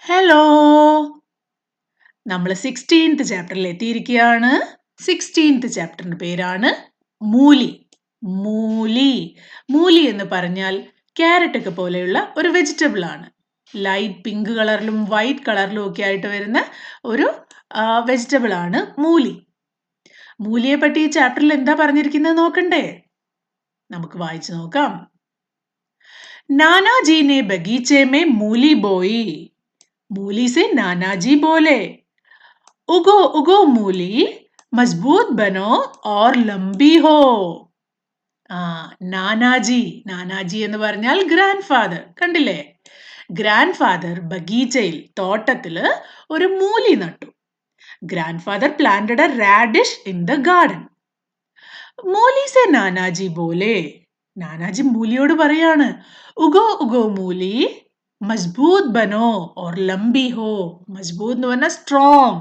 Hello നമ്മൾ 16th ചാപ്റ്ററിൽ എത്തിയിരിക്കുകയാണ്. 16th ചാപ്റ്ററിന്റെ പേരാണ് മൂലി. മൂലി മൂലി എന്ന് പറഞ്ഞാൽ ക്യാരറ്റ് ഒക്കെ പോലെയുള്ള ഒരു വെജിറ്റബിൾ ആണ്. ലൈറ്റ് പിങ്ക് കളറിലും വൈറ്റ് കളറിലും ഒക്കെ ആയിട്ട് വരുന്ന ഒരു വെജിറ്റബിൾ ആണ് മൂലി. മൂലിയെ പറ്റി ഈ ചാപ്റ്ററിൽ എന്താ പറഞ്ഞിരിക്കുന്നത് നോക്കണ്ടേ? നമുക്ക് വായിച്ചു നോക്കാം. नानाजी ने बगीचे में मूली बोई. मूली से नानाजी बोले, उगो उगो मूली, मजबूत बनो और लंबी हो. നാനാജി എന്ന് പറഞ്ഞാൽ ഗ്രാൻഡ് ഫാദർ. കണ്ടില്ലേ? ഗ്രാൻഡ് ഫാദർ ബഗീച്ചയിൽ തോട്ടത്തില് ഒരു മൂലി നട്ടു. Grandfather planted a radish in the garden. മൂലി സെ നാനാജി ബോലെ, നാനാജി മൂലിയോട് പറയാണ്, ഉഗോ ഉഗോ മൂലി, മസ്ബൂത് ബനോ ഓർ ലംബി ഹോ. മസ്ബൂത് എന്ന് പറഞ്ഞാൽ സ്ട്രോങ്.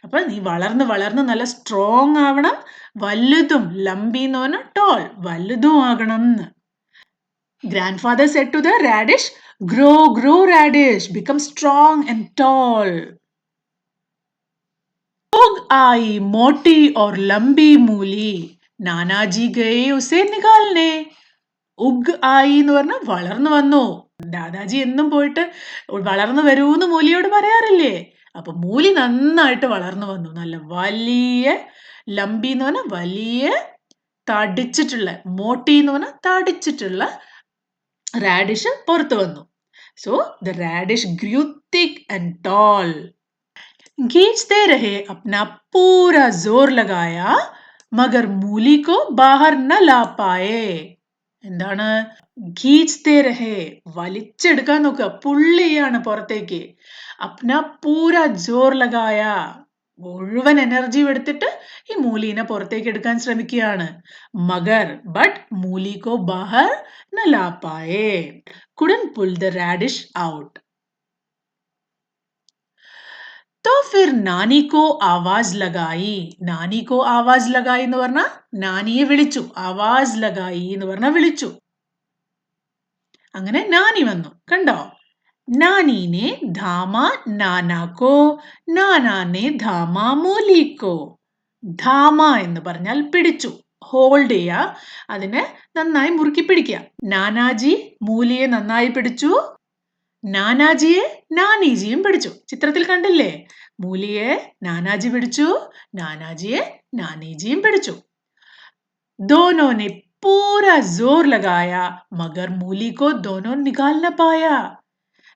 അപ്പൊ നീ വളർന്ന് വളർന്ന് നല്ല സ്ട്രോങ് ആവണം. വലുതും, ലംബി എന്ന് പറഞ്ഞാൽ ടോൾ, വലുതും ആകണം. Grandfather said to the radish, grow grow radish, become strong and tall. उग आई मोटी और लंबी मूली, നാനാജി ഗയേ ഉസേ നികാൽനെ. ഉഗ് ആയി എന്ന് പറഞ്ഞാൽ വളർന്നു വന്നു. ദാദാജി എന്നും പോയിട്ട് വളർന്നു വരൂന്ന് മൂലിയോട് പറയാറില്ലേ? അപ്പൊ മൂലി നന്നായിട്ട് വളർന്നു വന്നു. നല്ല വലിയ, ലംബി എന്ന് പറഞ്ഞാൽ വലിയ, തടിച്ചിട്ടുള്ള, മോട്ടി എന്ന് പറഞ്ഞാൽ തടിച്ചിട്ടുള്ള റാഡിഷ് പുറത്തു വന്നു. So the radish grew thick and tall. खींचते रहे, अपना पूरा जोर लगाया, मगर मूली को बाहर न ला पाए. എന്താണ്? ഖീച്തേ രഹേ, വലിച്ചെടുക്കാൻ നോക്കുക, പുള്ളിയാണ് പുറത്തേക്ക്. അപ്ന പൂര ജോർ ലഗായ, മുഴുവൻ എനർജി എടുത്തിട്ട് ഈ മൂലീനെ പുറത്തേക്ക് എടുക്കാൻ ശ്രമിക്കുകയാണ്. മഗർ ബട്ട് മൂലി കോ ബാഹർ ന ലാ പായേ, couldn't pull the radish out. तो फिर नानी को आवाज लगाई. नानी को आवाज लगाई എന്ന് പറഞ്ഞാൽ നാനിയെ വിളിച്ചു. ആവാസ് ലഗായി എന്ന് പറഞ്ഞാൽ വിളിച്ചു. അങ്ങനെ നാനി വന്നു. കണ്ടോ? നാനീനെ ധാമ നാനാക്കോ, നാനാനെ ധാമ മൂലിക്കോ. ധാമ എന്ന് പറഞ്ഞാൽ പിടിച്ചു, ഹോൾഡ് ചെയ്യുക, അതിനെ നന്നായി മുറുക്കി പിടിക്കുക. നാനാജി മൂലിയെ നന്നായി പിടിച്ചു. നാനാജിയെ നാനീജിയും പിടിച്ചു. ചിത്രത്തിൽ കണ്ടില്ലേ? മൂലിയെ നാനാജി പിടിച്ചു, നാനാജിയെ നാനീജിയും പിടിച്ചു. ദോനോനെ പൂര ജോർ ലഗായ, മഗർ മൂലി കോ ദോനോ നികാൽ ന പായ.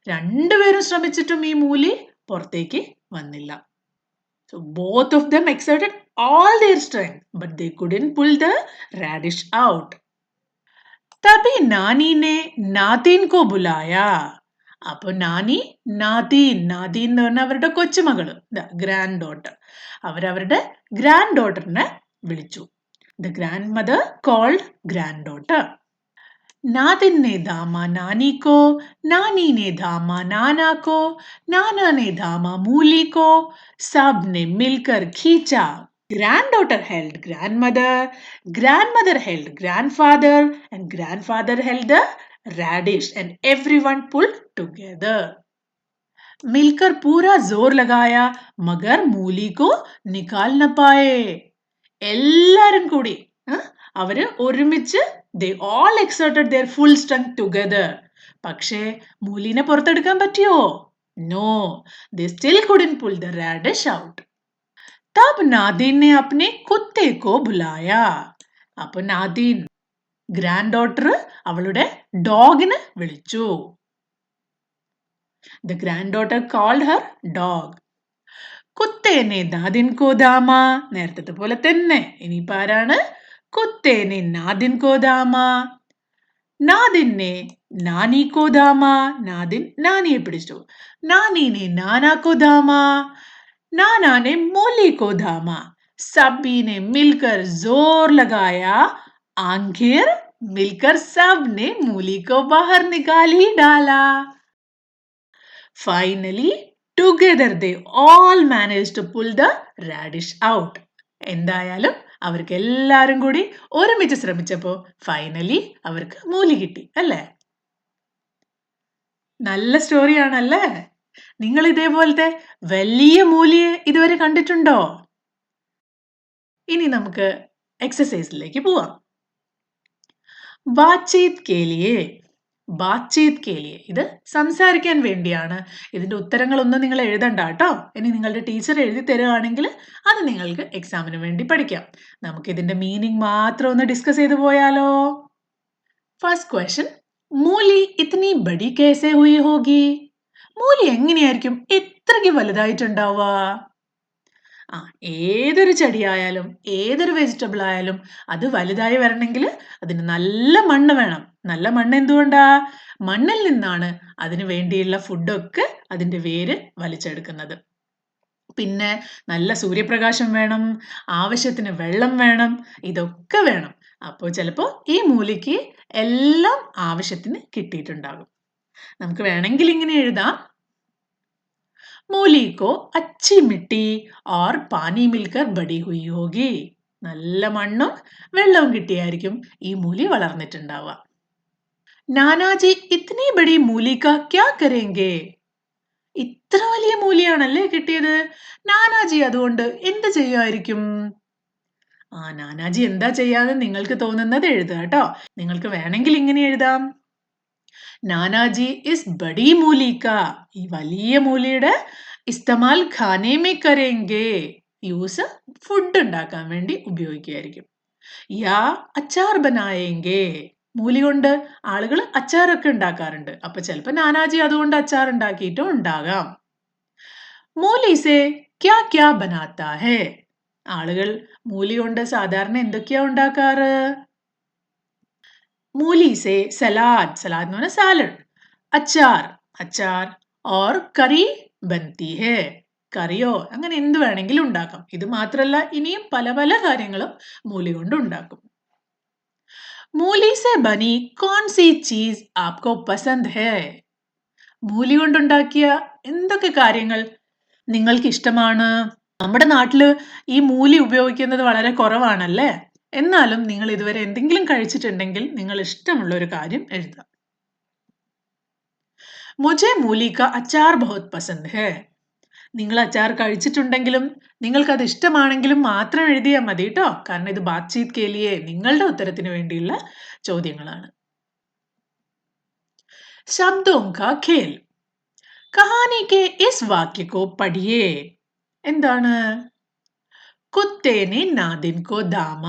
രണ്ടുപേരും ശ്രമിച്ചിട്ടും ഈ മൂലി പുറത്തേക്ക് വന്നില്ല. So both of them exerted all their strength, but they couldn't pull the radish out. तभी नानी ने नातिन को बुलाया. അപ്പൊ നാനി നാദീൻ, നാദീൻ എന്ന് പറഞ്ഞാൽ അവരുടെ കൊച്ചുമകള്, ഗ്രാൻഡ് ഡോട്ടർ. അവരവരുടെ ഗ്രാൻഡ് ഡോട്ടറിനെ വിളിച്ചു. The grandmother called granddaughter. Nadin ने धामा नानी को, नानी ने धामा नाना को, नाना ने धामा मूली को, सब ने मिलकर खींचा. Granddaughter held grandmother held grandfather, and grandfather held the radish, and everyone pulled together. मिलकर पूरा जोर लगाया, मगर मूली को निकाल न पाए. എല്ലാരും കൂടി അവര് ഒരുമിച്ച് they all exerted their full strength together. പക്ഷേ മൂലിനെ പുറത്തെടുക്കാൻ പറ്റിയോ? No, they still couldn't pull the radish out. तब नादिन ने अपने कुत्ते को बुलाया. അപ്പൊ നാദിൻ, ഗ്രാൻഡ് ഡോട്ടർ, അവളുടെ ഡോഗിനെ വിളിച്ചു. The granddaughter called her dog. കുത്തേനെ നാദിൻ കോ ദാമ. നേരത്തെ പോലെ തന്നെ. ഇനിയിപ്പോ ആരാണ്? കുത്തേനെ നാദിൻ കോ ദാമ. നാദിനെ നാനി കോ ദാമ. നാദിൻ നാനിയെ പിടിച്ചു. നാനീനെ നാനാ കോ ദാമ. നാനാനെ മൂലി കോ ദാമ. सभी ने मिलकर जोर लगाया, आखिर मिलकर सब ने मूली को बाहर निकाल ही डाला. Finally, together they all managed to pull the radish out. എന്തായാലും അവർക്ക് എല്ലാരും കൂടി ഒരുമിച്ച് ശ്രമിച്ചപ്പോ ഫൈനലി അവർക്ക് മൂലി കിട്ടി, അല്ലേ? നല്ല സ്റ്റോറിയാണല്ലേ? നിങ്ങൾ ഇതേപോലത്തെ വലിയ മൂലിയെ ഇതുവരെ കണ്ടിട്ടുണ്ടോ? ഇനി നമുക്ക് എക്സസൈസിലേക്ക് പോവാം. ബാത്ചീത് കേലിയെ, ബാത്ചീത് കേലിയെ, ഇത് സംസാരിക്കാൻ വേണ്ടിയാണ്. ഇതിന്റെ ഉത്തരങ്ങളൊന്നും നിങ്ങൾ എഴുതണ്ട കേട്ടോ. ഇനി നിങ്ങളുടെ ടീച്ചർ എഴുതി തരുവാണെങ്കിൽ അത് നിങ്ങൾക്ക് എക്സാമിന് വേണ്ടി പഠിക്കാം. നമുക്ക് ഇതിന്റെ മീനിങ് മാത്രം ഒന്ന് ഡിസ്കസ് ചെയ്തു പോയാലോ? ഫസ്റ്റ് ക്വസ്റ്റ്യൻ, മൂലി ഇത്നി ബഡി കേസെ ഹുയി ഹോഗി? മൂലി എങ്ങനെയായിരിക്കും ഇത്രയ്ക്ക് വലുതായിട്ടുണ്ടാവുക? ഏതൊരു ചെടിയായാലും ഏതൊരു വെജിറ്റബിൾ ആയാലും അത് വലുതായി വരണമെങ്കിൽ അതിന് നല്ല മണ്ണ് വേണം. നല്ല മണ്ണ് എന്തുകൊണ്ടാ? മണ്ണിൽ നിന്നാണ് അതിന് വേണ്ടിയുള്ള ഫുഡൊക്കെ അതിന്റെ വേര് വലിച്ചെടുക്കുന്നത്. പിന്നെ നല്ല സൂര്യപ്രകാശം വേണം, ആവശ്യത്തിന് വെള്ളം വേണം, ഇതൊക്കെ വേണം. അപ്പോൾ ചിലപ്പോൾ ഈ മൂലിക്ക് എല്ലാം ആവശ്യത്തിന് കിട്ടിയിട്ടുണ്ടാകും. നമുക്ക് വേണമെങ്കിൽ ഇങ്ങനെ എഴുതാം, മൂലി കോ അച്ചി mitti or pani milker buddy ഹുയി ഹോഗി. നല്ല മണ്ണും വെള്ളവും കിട്ടിയായിരിക്കും ഈ മൂലി വളർന്നിട്ടുണ്ടാവുക. നാനാജി ഇത്നി ബഡി മൂലി കാ ക്യാ കരേംഗെ? ഇത്ര വലിയ മൂലിയാണല്ലേ കിട്ടിയത്. നാനാജി അതുകൊണ്ട് എന്ത് ചെയ്യുമായിരിക്കും? നാനാജി എന്താ ചെയ്യാതെ നിങ്ങൾക്ക് തോന്നുന്നത് എഴുതുക കേട്ടോ. നിങ്ങൾക്ക് വേണമെങ്കിൽ ഇങ്ങനെ എഴുതാം, നാനാജി ഇസ് ബഡി മൂലി കാ, ഈ വലിയ മൂലിയുടെ ഇസ്തമാൽ ഖാനെ മേ കരേംഗെ, യൂസ് ഫുഡ് ഉണ്ടാക്കാൻ വേണ്ടി ഉപയോഗിക്കുകയായിരിക്കും. യാ അച്ചാർ ബനായേംഗെ, മൂലി കൊണ്ട് ആളുകൾ അച്ചാറൊക്കെ ഉണ്ടാക്കാറുണ്ട്. അപ്പൊ ചിലപ്പോൾ നാനാജി അതുകൊണ്ട് അച്ചാർ ഉണ്ടാക്കിയിട്ടും ഉണ്ടാകാം. മൂലി സെ ക്യാ ക്യാ ബനാത്താ ഹെ? ആളുകൾ മൂലി കൊണ്ട് സാധാരണ എന്തൊക്കെയാ ഉണ്ടാക്കാറ്? മൂലി സെ സലാദ്, സലാദ് എന്ന് പറഞ്ഞാൽ സാലഡ്, അച്ചാർ, അച്ചാർ, ഓർ കറി ബൻതി ഹെ, കറിയോ അങ്ങനെ എന്ത് വേണമെങ്കിലും ഉണ്ടാക്കാം. ഇത് മാത്രമല്ല ഇനിയും പല പല കാര്യങ്ങളും മൂലി കൊണ്ട് ഉണ്ടാക്കും. മൂലി സെ ബനി കോൺ സി ചീസ് ആപ്കോ പസന്ദ് ഹെ? മൂലി കൊണ്ടുണ്ടാക്കിയ എന്തൊക്കെ കാര്യങ്ങൾ നിങ്ങൾക്ക് ഇഷ്ടമാണ്? നമ്മുടെ നാട്ടില് ഈ മൂലി ഉപയോഗിക്കുന്നത് വളരെ കുറവാണല്ലേ. എന്നാലും നിങ്ങൾ ഇതുവരെ എന്തെങ്കിലും കഴിച്ചിട്ടുണ്ടെങ്കിൽ നിങ്ങൾ ഇഷ്ടമുള്ള ഒരു കാര്യം എഴുതാം. മുझे മൂലി കാ അച്ചാർ ബഹുത് പസന്ദ് ഹെ. നിങ്ങൾ അച്ചാർ കഴിച്ചിട്ടുണ്ടെങ്കിലും നിങ്ങൾക്ക് അത് ഇഷ്ടമാണെങ്കിലും മാത്രം എഴുതിയാൽ മതി കേട്ടോ. കാരണം ഇത് ബാത്ചീത് കേലിയെ നിങ്ങളുടെ ഉത്തരത്തിന് വേണ്ടിയുള്ള ചോദ്യങ്ങളാണ്. ശബ്ദോം കാ ഖേൽ, കഹാനി കെ ഇസ് വാക്യ കോ പഠിയേ. എന്താണ്? കുത്തേനെ നാദിൻ കോ ധാമ,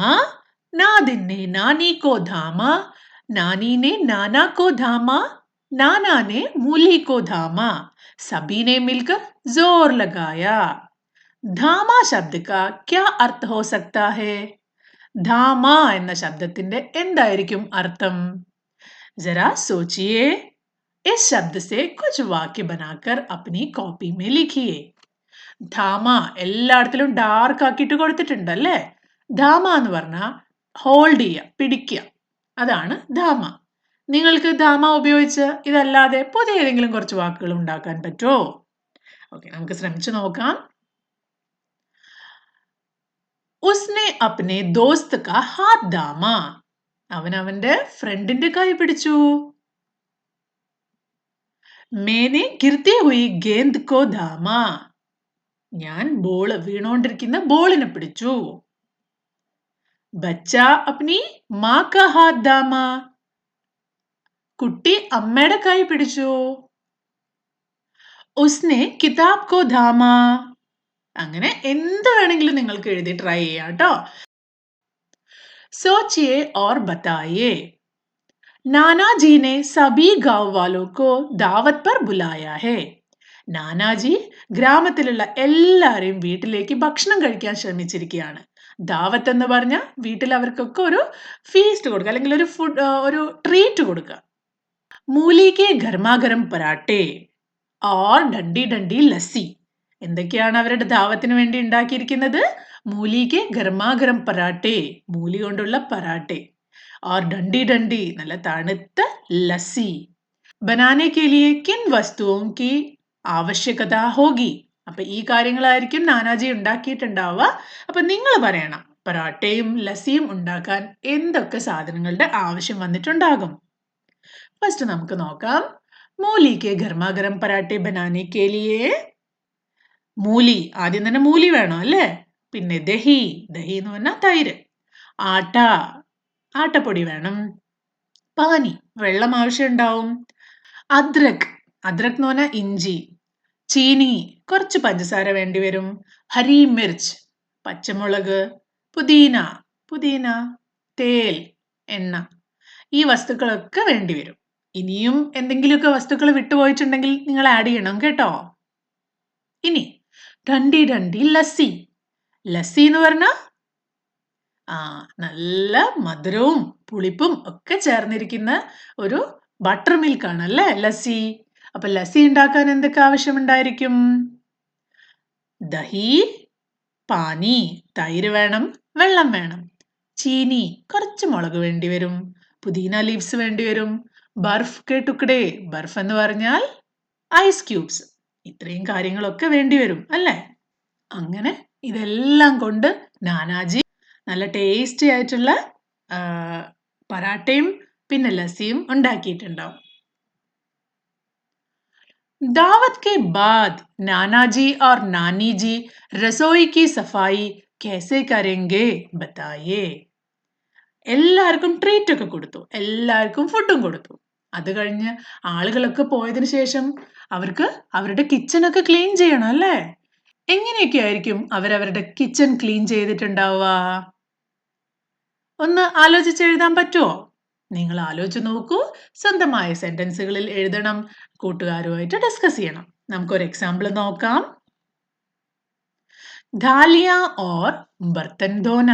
നാദിൻ ने नानी को धामा, नानी ने नाना को धामा, नाना ने मूली को धामा, सभी ने मिलकर जोर लगाया. ധാമ ശബ്ദ കാ ക്യാ അർത്ഥ ഹോ സക്താ ഹെ? ധാമ എന്ന ശബ്ദത്തിന്റെ എന്തായിരിക്കും അർത്ഥം? जरा सोचिए, इस शब्द से कुछ वाक्य बनाकर अपनी कॉपी में लिखिए. ധാമ എല്ലായിടത്തിലും ഡാർക്ക് ആക്കിയിട്ട് കൊടുത്തിട്ടുണ്ട് അല്ലേ. ധാമ എന്ന് പറഞ്ഞാൽ ഹോൾഡ് ചെയ്യുക, പിടിക്കുക, അതാണ് ധാമ. നിങ്ങൾക്ക് ധാമ ഉപയോഗിച്ച് ഇതല്ലാതെ പുതിയ ഏതെങ്കിലും കുറച്ച് വാക്കുകൾ ഉണ്ടാക്കാൻ പറ്റുമോ? ഓക്കെ, നമുക്ക് ശ്രമിച്ചു നോക്കാം. ഉസ്നെ അപ്നെ ദോസ്ത് കാ ഹാത്ത് ധാമ, അവൻ അവന്റെ ഫ്രണ്ടിന്റെ കൈ പിടിച്ചു. മേനെ ഗിർത്തി ഹുയി ഗേന്ദ് കോ ധാമ, ഞാൻ ബോൾ വീണോണ്ടിരിക്കുന്ന ബോളിനെ പിടിച്ചു. ബച്ച അപ്നി മാ കാ ഹാത്ത് ധാമ, കുട്ടി അമ്മയുടെ കൈ പിടിച്ചു. ഉസ്നെ കിതാബ് കോ ധാമ, അങ്ങനെ എന്ത് വേണമെങ്കിലും നിങ്ങൾക്ക് എഴുതി ട്രൈ ചെയ്യാം കേട്ടോ. सोचिए और बताइए, नानाजी ने सभी गांव वालों को दावत पर बुलाया है. നാനാജി ഗ്രാമത്തിലുള്ള എല്ലാരെയും വീട്ടിലേക്ക് ഭക്ഷണം കഴിക്കാൻ ശ്രമിച്ചിരിക്കുകയാണ്. ദാവത്ത് എന്ന് പറഞ്ഞ വീട്ടിൽ അവർക്കൊക്കെ ഒരു ഫീസ്റ്റ് കൊടുക്കുക, അല്ലെങ്കിൽ ഒരു ഫുഡ്, ഒരു ട്രീറ്റ് കൊടുക്കുക. മൂലിക്ക് ഗർമാഗരം പരാട്ടെ ഓർ ഡണ്ടി ഡണ്ടി ലസ്സി, എന്തൊക്കെയാണ് അവരുടെ ദാവത്തിന് വേണ്ടി ഉണ്ടാക്കിയിരിക്കുന്നത്? മൂലിക്ക് ഗർമാഗരം പരാട്ടെ, മൂലി കൊണ്ടുള്ള പരാട്ടെ, ഓർ ഡണ്ടി ഡണ്ടി നല്ല തണുത്ത ലസ്സി. ബനാനെ കെ ലിയെ കിൻ വസ്തുവും കി ആവശ്യകത ഹോഗി, അപ്പൊ ഈ കാര്യങ്ങളായിരിക്കും നാനാജി ഉണ്ടാക്കിയിട്ടുണ്ടാവുക. അപ്പൊ നിങ്ങൾ പറയണം പരാട്ടയും ലസ്സിയും ഉണ്ടാക്കാൻ എന്തൊക്കെ സാധനങ്ങളുടെ ആവശ്യം വന്നിട്ടുണ്ടാകും. ഫസ്റ്റ് നമുക്ക് നോക്കാം. മൂലി के गर्मा गर्म पराठे बनाने के लिए മൂലി ആദ്യം തന്നെ മൂലി വേണം അല്ലേ? പിന്നെ ദഹി എന്ന് പറഞ്ഞാൽ തൈര്, ആട്ട ആട്ടപ്പൊടി വേണം, പാനി വെള്ളം ആവശ്യമുണ്ടാവും, അദ്രക് എന്ന് പറഞ്ഞാൽ ഇഞ്ചി, ചീനി കുറച്ച് പഞ്ചസാര വേണ്ടി വരും, ഹരി മിർച്ച് പച്ചമുളക്, പുതിന തേൽ എണ്ണ ഈ വസ്തുക്കളൊക്കെ വേണ്ടി വരും. ഇനിയും എന്തെങ്കിലുമൊക്കെ വസ്തുക്കൾ വിട്ടുപോയിട്ടുണ്ടെങ്കിൽ നിങ്ങൾ ആഡ് ചെയ്യണം കേട്ടോ. ഇനി ഡണ്ടി ലസ്സി എന്ന് പറഞ്ഞാൽ നല്ല മധുരവും പുളിപ്പും ഒക്കെ ചേർന്നിരിക്കുന്ന ഒരു ബട്ടർ മിൽക്ക് ആണ് അല്ലേ ലസ്സി. അപ്പൊ ലസ്സി ഉണ്ടാക്കാൻ എന്തൊക്കെ ആവശ്യമുണ്ടായിരിക്കും? ദഹി, പാനി തൈര് വേണം, വെള്ളം വേണം, ചീനി കുറച്ച് മുളക് വേണ്ടി വരും, പുതിന ലീവ്സ് വേണ്ടി വരും, ബർഫ് കെ ടുക്കഡേ ബർഫ് എന്ന് പറഞ്ഞാൽ ഐസ് ക്യൂബ്സ് ഇത്രയും കാര്യങ്ങളൊക്കെ വേണ്ടി വരും അല്ലേ? അങ്ങനെ ഇതെല്ലാം കൊണ്ട് നാനാജി നല്ല ടേസ്റ്റി ആയിട്ടുള്ള പരാട്ടയും പിന്നെ ലസ്സിയും ഉണ്ടാക്കിയിട്ടുണ്ടാവും. दावत के बाद नाना जी और नानी जी रसोई की सफाई कैसे करेंगे बताइए. എല്ലാവർക്കും ട്രീറ്റ് ഒക്കെ കൊടുത്തു, എല്ലാവർക്കും ഫുഡും കൊടുത്തു. അത് കഴിഞ്ഞ് ആളുകളൊക്കെ പോയതിനു ശേഷം അവർക്ക് അവരുടെ കിച്ചൺ ഒക്കെ ക്ലീൻ ചെയ്യണം അല്ലേ? എങ്ങനെയൊക്കെ ആയിരിക്കും അവരവരുടെ കിച്ചൺ ക്ലീൻ ചെയ്തിട്ടുണ്ടാവുക? ഒന്ന് ആലോചിച്ച് എഴുതാൻ പറ്റുമോ? നിങ്ങൾ ആലോചിച്ച് നോക്കൂ, സ്വന്തമായ സെന്റൻസുകളിൽ എഴുതണം, കൂട്ടുകാരുമായിട്ട് ഡിസ്കസ് ചെയ്യണം. നമുക്കൊരു എക്സാമ്പിൾ നോക്കാം. ധാലിയ ഓർ ബർത്തൻ ധോന.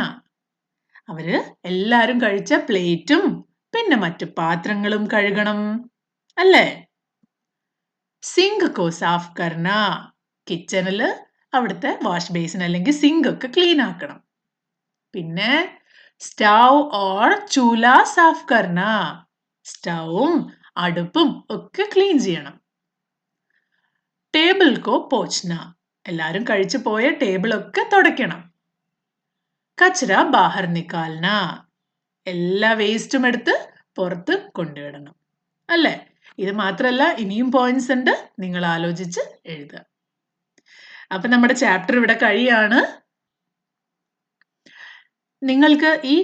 അവര് എല്ലാരും കഴിച്ച പ്ലേറ്റും പിന്നെ മറ്റു പാത്രങ്ങളും കഴുകണം അല്ലേ? സിങ്ക് കോ സാഫ് കർന. കിച്ചണില് അവിടുത്തെ വാഷ് ബേസിൻ അല്ലെങ്കിൽ സിങ്ക് ഒക്കെ ക്ലീൻ ആക്കണം. പിന്നെ സ്റ്റൗ ഓർ ചൂല സാഫ് കർന. സ്റ്റൗവും അടുപ്പും ഒക്കെ ക്ലീൻ ചെയ്യണം. ടേബിൾ കോ പോച്ച്ന. എല്ലാരും കഴിച്ചു പോയ ടേബിൾ ഒക്കെ തുടയ്ക്കണം. കച്ചറ ബാഹർ നിക്കാൽന. എല്ലാ വേസ്റ്റും എടുത്ത് പുറത്ത് കൊണ്ടുവിടണം അല്ലേ? ഇത് മാത്രല്ല ഇനിയും പോയിന്റ്സ് ഉണ്ട്, നിങ്ങൾ ആലോചിച്ച് എഴുതുക. അപ്പൊ നമ്മുടെ ചാപ്റ്റർ ഇവിടെ കഴിയാണ്. നിങ്ങൾക്ക് ഈ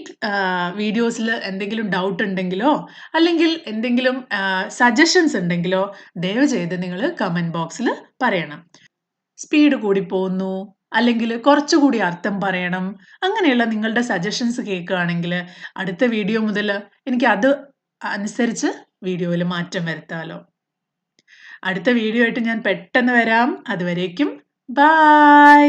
വീഡിയോസിൽ എന്തെങ്കിലും ഡൗട്ട് ഉണ്ടെങ്കിലോ അല്ലെങ്കിൽ എന്തെങ്കിലും സജഷൻസ് ഉണ്ടെങ്കിലോ ദയവ് ചെയ്ത് നിങ്ങൾ കമന്റ് ബോക്സിൽ പറയണം. സ്പീഡ് കൂടി പോകുന്നു അല്ലെങ്കിൽ കുറച്ചുകൂടി അർത്ഥം പറയണം, അങ്ങനെയുള്ള നിങ്ങളുടെ സജഷൻസ് കേൾക്കുകയാണെങ്കിൽ അടുത്ത വീഡിയോ മുതൽ എനിക്ക് അത് അനുസരിച്ച് വീഡിയോയിൽ മാറ്റം വരുത്താലോ. അടുത്ത വീഡിയോ ആയിട്ട് ഞാൻ പെട്ടെന്ന് വരാം. അതുവരേക്കും ബൈ.